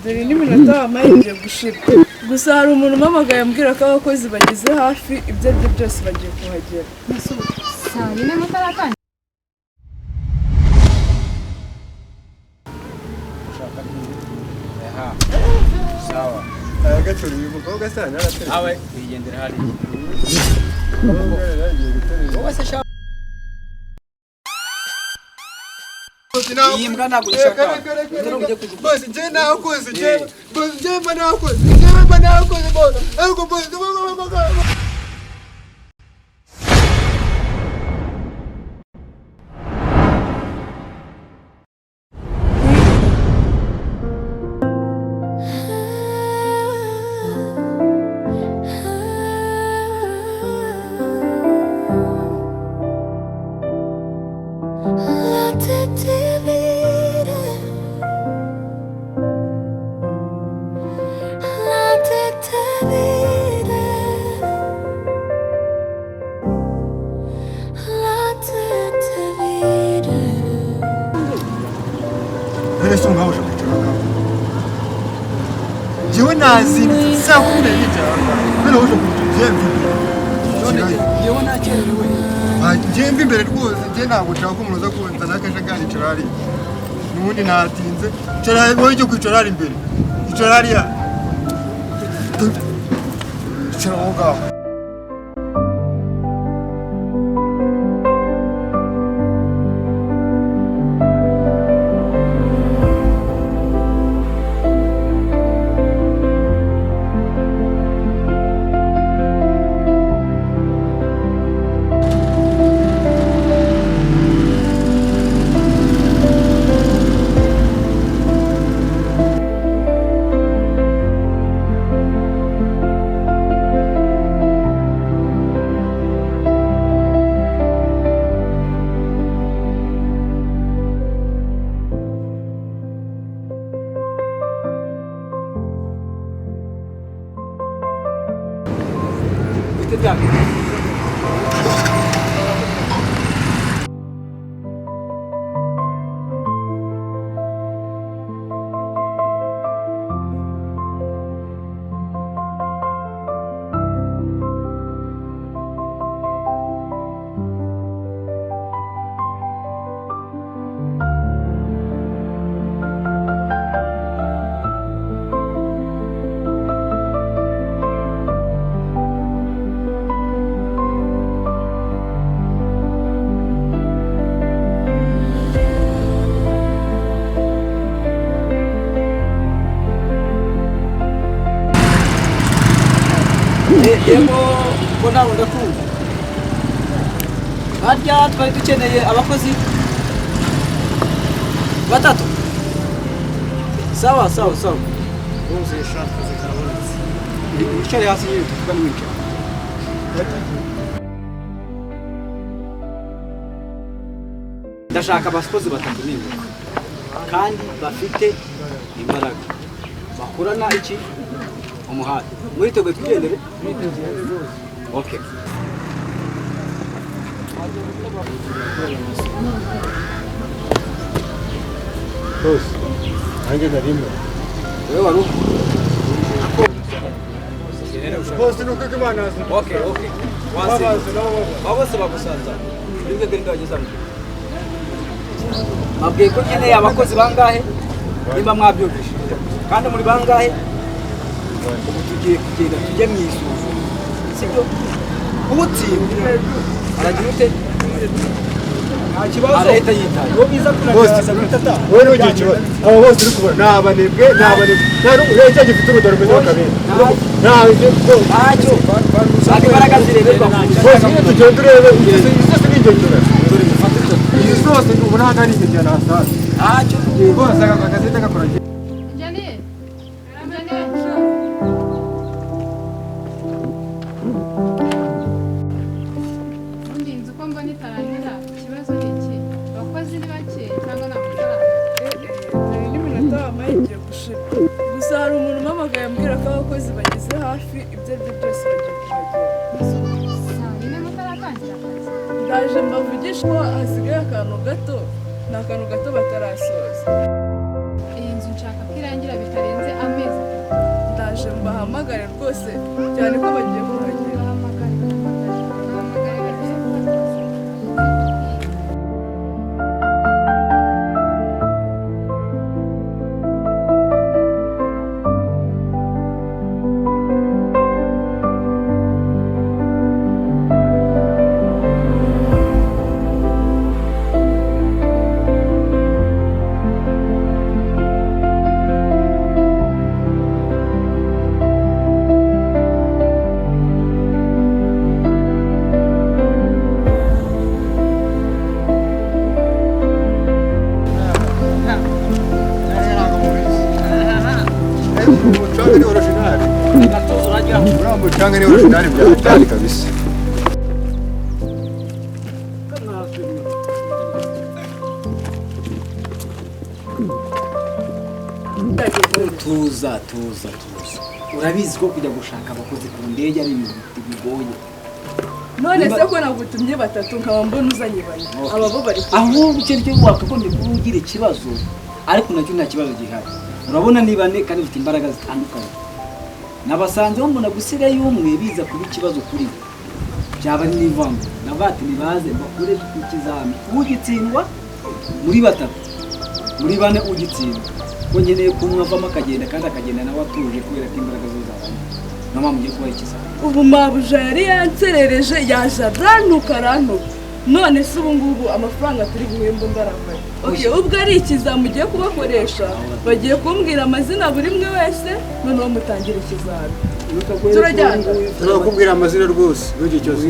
dore n'iminota amaze gushira gusa hari umuntu umpamagaye ambwira ko abakozi bageze hafi ibyo aribyo byose bagiye kuhagera. Saa yine mutaratangira sawa agatori umukobwa sana aratera awe yigendera hari wose sha iyi mbwa ntabwo ishaka bose je nakoze je bose je mba nakoze bose ariko bose Ese ngaho je kuchaka. Jewe nazindutse kumwe n'ijanga. Bino uje kujembe. yewe nakerewe Jembe imbere rwose je ntabwo nshaka ko munoza kunza nakajagari carari. Nubundi natinze. Carari boye cyo kwicarari imbere. Icarari ya. Charoga. yego ko nawe ndakumva harya twari dukeneye abakozi batatu sawa Bose shaka zikarabonetse. wicare hasi yewe tukuvugane wicara ndashaka abakozi batatu n'ingoga kandi bafite imbaraga bakurana iki umuhate mwiteguye tugendere okay Bose hange narimo. wewe waru Bose nuko kibanaza. okay wasi bose bagusanza nibwo genda bageza mu mabwiye ko nkeneye abakozi bangahe niba mwabyumvise kandi muri bangahe tugiye kugenda tujye mu isuzuma sibyo ubutsinda aragira ute nta kibazo arahita yitaye uwo biza kunaniza gutata Wowe n'ugiye kibazo. Abo bose uri kubona nabanebwe. Nta n'uhetse gifite urudaro rumeze nk'akabere. ntacyo ntabwo imbaraga zireberwa Bose iyo tugenda urebe izi zose ni ingenzi. Izi zose ubona hano ari ingenzi na sasa. ntacyo Bose akazi gakora. Njaniye ubundi nzi uko mbona itarangira ikibazo ni iki abakozi ni bake cyangwa nta mafaranga Dore n'iminota amaze gushira gusa hari umuntu umpamagaye ambwira ko abakozi bageze hafi ibyo aribyo byose bagiye kuhagera. saa yine mutaratangira akazi Ndaje mbavugisha ko hasigaye akantu gato, ni akantu gato batarasoza. iyi nzu nshaka ko irangira bitarenze bahamagare rwose cyane ko bagiye kuhagera. Umucanga ni originali byari kabisa. Tuza. Urabizi ko kujya gushaka abakozi ku ndege ari ibintu bigoye. None se ko nagutumye batatu nkaba mbona uzanye bane. Aba bo bari aho bicyo wakagombye kugira ikibazo ariko nacyo nta kibazo gihari. Urabona ni bane kandi bafite imbaraga zitandukanye. Nabasanze bo mbona gusigaye umwe biza kuba ikibazo kuri byaba n'ivanga nabati nibaze bakure ikizami ugitsindwa muri batatu muri bane ugitsindwa ko ngeneye kumwavamo akagenda kandi akagenda nawe atuje kubera ko imbaraga zo zabanye mama mugiye kuba ikizami. Ubu mabuja yari yanserereje yaje arantuka none se ubu ngubu amafaranga turi guhemba ndaravaye. Okay, ubwo ari ikizamu ugiye kubakoresha bagiye kumbwira amazina buri mwe wese noneho mutangira ikizami. Turajyana. Turakubwira amazina rwose n'ugiye cyose.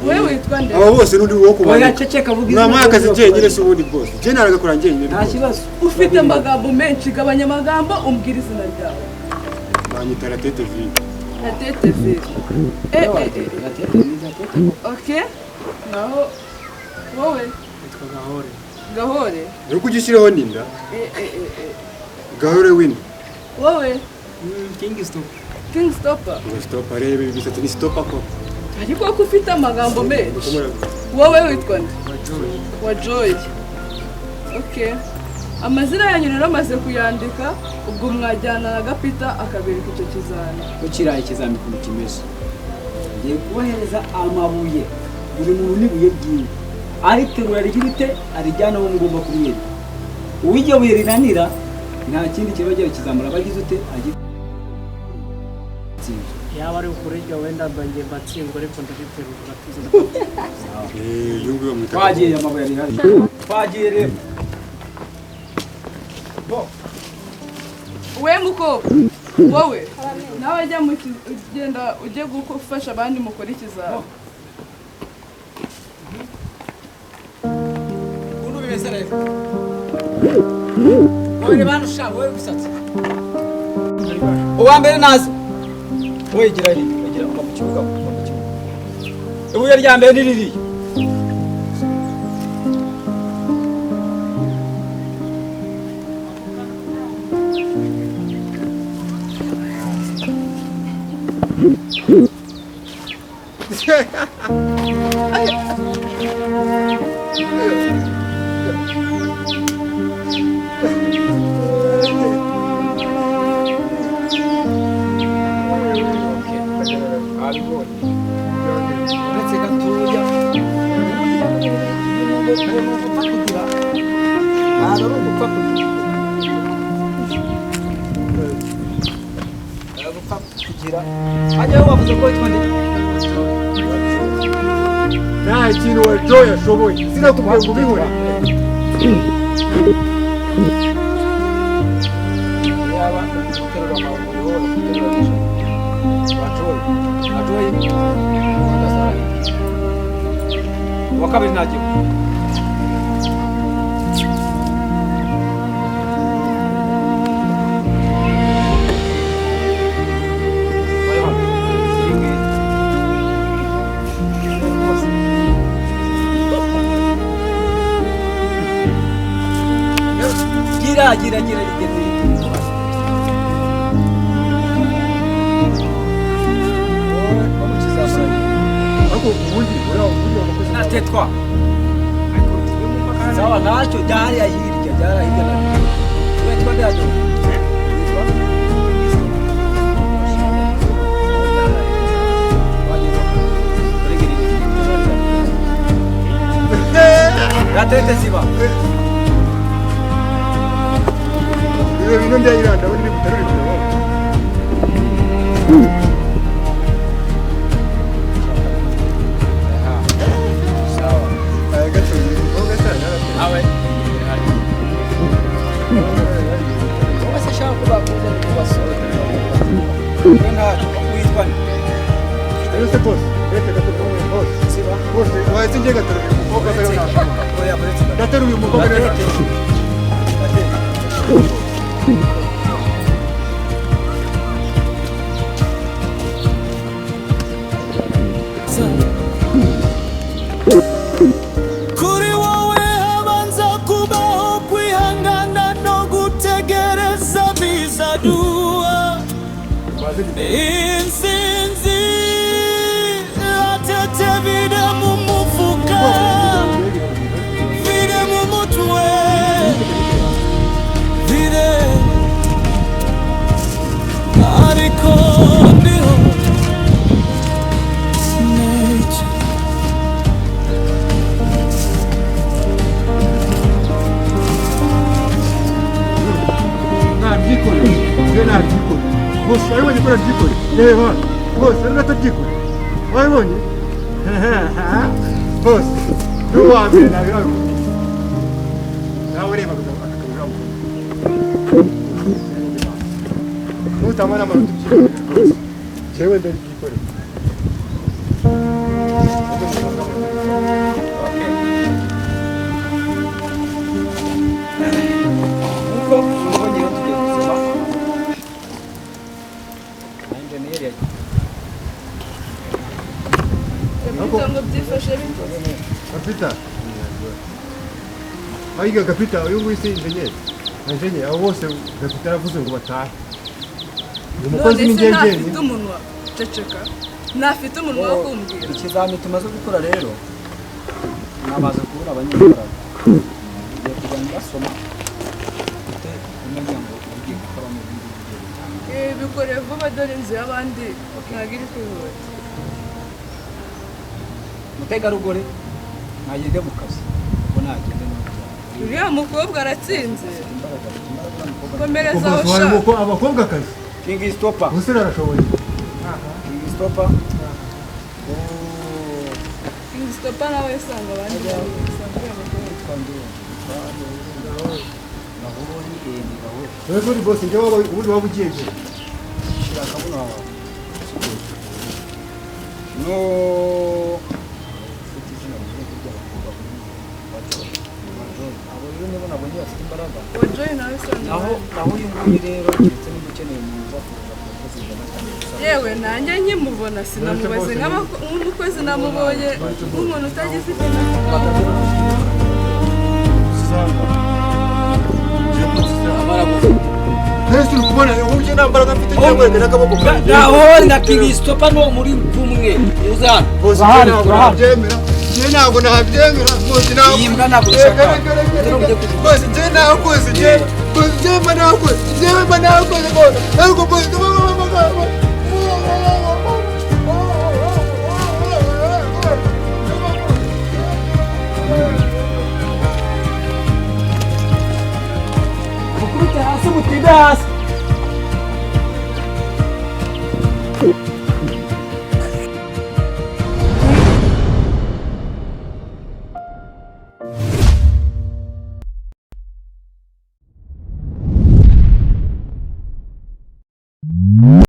Wewe witwa nde? Abo bose n'undi wo kubana. Oya ceceka vuga izina. Mama akazi cyengire se ubundi bose. Je naragakora njyenyine. Nta kibazo. Ufite amagambo menshi gabanya amagambo umbwira izina ryawe. Banyita Latete vide. Latete vide. Okay. Naho wowe Yitwa Gahore. Gahore. Uri kugishyiraho ninda? Gahore wini. Wowe King Stop. King Stopper. Stop arebe bisate ni stop ako. Ariko ko ufite amagambo menshi. Wowe witwa nde? Wa Joy. Okay. Amazina yanyu rero amaze kuyandika ubwo mwajyana na Gapita akabereka icyo kizami. Ukira ikizami ku kimeze. Ngiye kubohereza amabuye. Buri muntu nibuye byiwe. Ariterura rigirite arijyana wo mugomba kumwira. Uwijye wirinanira nta kindi kibazo kizamura bagize ute agiye. Yaba ari ukurega wenda mbangiye mbatsindwa ariko ndabiterura tuzi. Yungu yo mwita. Twagiye amabuye ari hari. Twagiye rero. Bo. We muko wowe nawe ajya mu kigenda ujye gufasha abandi mukora ikizami. Uno bimeze rero. Wowe banusha wowe gusatsa. Uwa mbere nazi. Wowe gira mu kibuga. Ibuye rya mbere niriri. Nta kintu wa Joy ashoboye. Sinakubwiye ngo ubibone. Wakabiri najye. Gira rigeze. Ako ubundi uravuga Natetwa. Sawa nacho jari ya hirya jara hirya. Wetwa ndaje. Latete ziba. Ibi bintu ndayiranda undi buterure byo. Sawa. Gato oga sana. Nawe. Wase shaka kuba kuza kubasora. Nena kuitwa ni. Ese boss, vete gato boss. Ziba. Boss, waje nje gato umukobwa mbere na. Oya buretse. Gateruye umukobwa mbere na. Kuri wowe habanza kubaho kwihangana no gutegereza bizadua insinzi Latete vide mu mufuka vide mu mutwe vide ariko ndiho nature Nabyikore, je nabyikore. Boss, wabonye ko nabyikore. Reba, boss, ari natabyikore. Wabonye? Boss, nuwambere nabirago. Nawe reba akakabura mu. Mutamana amarutu. Jewe ndabyikore. Uko mbonye tugiye gusoma. Engineer yaje. Kapita ngo byifashe bite? Kapita. Ayiga kapita uyu wese engineer. Engineer abo bose kapita aravuze ngo batahe. Umukozi None se n'ingengeni. ntafite umunwa ceceka ntafite umunwa wo kumbwira Ikizami tumaze gukora rero namaze kubura abanyembaraga. Ngiye kujya ngasoma. Ute umenya ngo ugiye gukora mu bindi bigiye. bikoreye vuba dore inzu y'abandi ntabwo iri kwihuta Mutegarugori nagende mu kazi. Ngo nagende mu kazi. uriya mukobwa aratsinze Imbaraga komereza aho Boss, ushaka wari abakobwa kazi. King Stopper. Umusore arashoboye. King Stopper. ingstopa nawe usanga abandi usanga uriya mukobwa Wewe kuri boss nje waba ubundi waba ugiye je. No. wajoyi nawe usanga Naho uyu nguyu rero ndetse n'umukeneye mwiza yewe nanjye nkimubona sinamubaze nk'umukozi namubonye nk'umuntu utagize icyo Yesu kubona ubuje nambaraga mfite cyangwa ngena kaboko. naho na King Stopper no muri kumwe uzana Boss ntabwo nabyemera. Je ntabwo nabyemera. Boss ntabwo. iyi mbwa ntabwo ushaka Boss je ntabwo je. Boss je mba ntabwo. Je mba ntabwo boss. Ariko boss